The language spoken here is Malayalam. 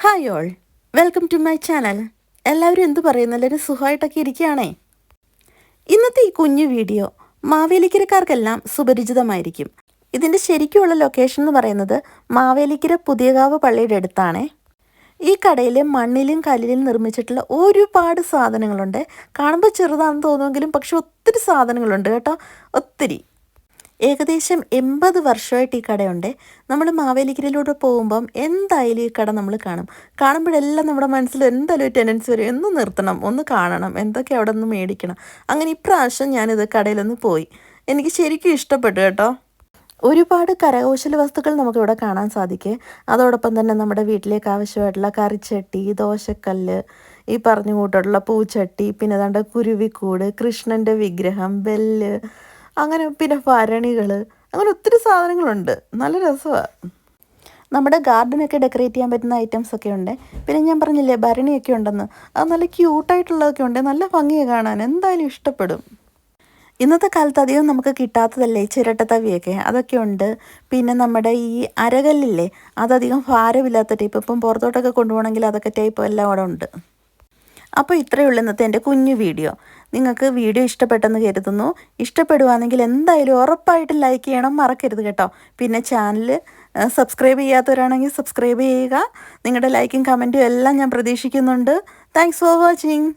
Hi all, welcome to my channel. എല്ലാവരും എന്ത് പറയുന്നു? എല്ലാവരും സുഖമായിട്ടൊക്കെ ഇരിക്കുകയാണേ. ഇന്നത്തെ ഈ കുഞ്ഞു വീഡിയോ മാവേലിക്കരക്കാർക്കെല്ലാം സുപരിചിതമായിരിക്കും. ഇതിൻ്റെ ശരിക്കുള്ള ലൊക്കേഷൻ എന്ന് പറയുന്നത് മാവേലിക്കര പുതിയകാവ് പള്ളിയുടെ അടുത്താണേ. ഈ കടയിൽ മണ്ണിലും കല്ലിലും നിർമ്മിച്ചിട്ടുള്ള ഒരുപാട് സാധനങ്ങളുണ്ട്. കാണുമ്പോൾ ചെറുതാണെന്ന് തോന്നുമെങ്കിലും പക്ഷെ ഒത്തിരി സാധനങ്ങളുണ്ട് കേട്ടോ, ഒത്തിരി. ഏകദേശം 80 വർഷമായിട്ട് ഈ കടയുണ്ട്. നമ്മൾ മാവേലിക്കരയിലൂടെ പോകുമ്പം എന്തായാലും ഈ കട നമ്മൾ കാണും. കാണുമ്പോഴെല്ലാം നമ്മുടെ മനസ്സിൽ എന്തായാലും ഒരു ടെൻഡൻസി വരും, ഒന്ന് നിർത്തണം, ഒന്ന് കാണണം, എന്തൊക്കെ അവിടെ നിന്ന് മേടിക്കണം. അങ്ങനെ ഇപ്രാവശ്യം ഞാനിത് കടയിലൊന്ന് പോയി. എനിക്ക് ശരിക്കും ഇഷ്ടപ്പെട്ടു കേട്ടോ. ഒരുപാട് കരകൗശല വസ്തുക്കൾ നമുക്കിവിടെ കാണാൻ സാധിക്കും. അതോടൊപ്പം തന്നെ നമ്മുടെ വീട്ടിലേക്ക് ആവശ്യമായിട്ടുള്ള കറിച്ചട്ടി, ദോശക്കല്ല്, ഈ പറഞ്ഞു കൂട്ടുള്ള പൂച്ചട്ടി, പിന്നെ ഏതാണ്ട് കുരുവിക്കൂട്, കൃഷ്ണൻ്റെ വിഗ്രഹം, ബെല്ല്, അങ്ങനെ പിന്നെ ഭരണികൾ, അങ്ങനെ ഒത്തിരി സാധനങ്ങളുണ്ട്. നല്ല രസമാണ്. നമ്മുടെ ഗാർഡനൊക്കെ ഡെക്കറേറ്റ് ചെയ്യാൻ പറ്റുന്ന ഐറ്റംസ് ഒക്കെ ഉണ്ട്. പിന്നെ ഞാൻ പറഞ്ഞില്ലേ ഭരണിയൊക്കെ ഉണ്ടെന്ന്, അത് നല്ല ക്യൂട്ടായിട്ടുള്ളതൊക്കെ ഉണ്ട്. നല്ല ഭംഗിയാണ് കാണാൻ, എന്തായാലും ഇഷ്ടപ്പെടും. ഇന്നത്തെ കാലത്ത് അധികം നമുക്ക് കിട്ടാത്തതല്ലേ ചിരട്ടത്തവിയൊക്കെ, അതൊക്കെ ഉണ്ട്. പിന്നെ നമ്മുടെ ഈ അരകല്ലില്ലേ, അതധികം ഭാരമില്ലാത്ത ടൈപ്പ്, ഇപ്പം പുറത്തോട്ടൊക്കെ കൊണ്ടുപോകണമെങ്കിൽ അതൊക്കെ ടൈപ്പ് എല്ലാം അവിടെ ഉണ്ട്. അപ്പോൾ ഇത്രയേ ഉള്ളൂ ഇന്നത്തെ എൻ്റെ കുഞ്ഞു വീഡിയോ. നിങ്ങൾക്ക് വീഡിയോ ഇഷ്ടപ്പെട്ടെന്ന് കരുതുന്നു. ഇഷ്ടപ്പെടുവാണെങ്കിൽ എന്തായാലും ഉറപ്പായിട്ട് ലൈക്ക് ചെയ്യണം, മറക്കരുത് കേട്ടോ. പിന്നെ ചാനൽ സബ്സ്ക്രൈബ് ചെയ്യാത്തവരാണെങ്കിൽ സബ്സ്ക്രൈബ് ചെയ്യുക. നിങ്ങളുടെ ലൈക്കും കമൻറ്റും എല്ലാം ഞാൻ പ്രതീക്ഷിക്കുന്നുണ്ട്. Thanks for watching.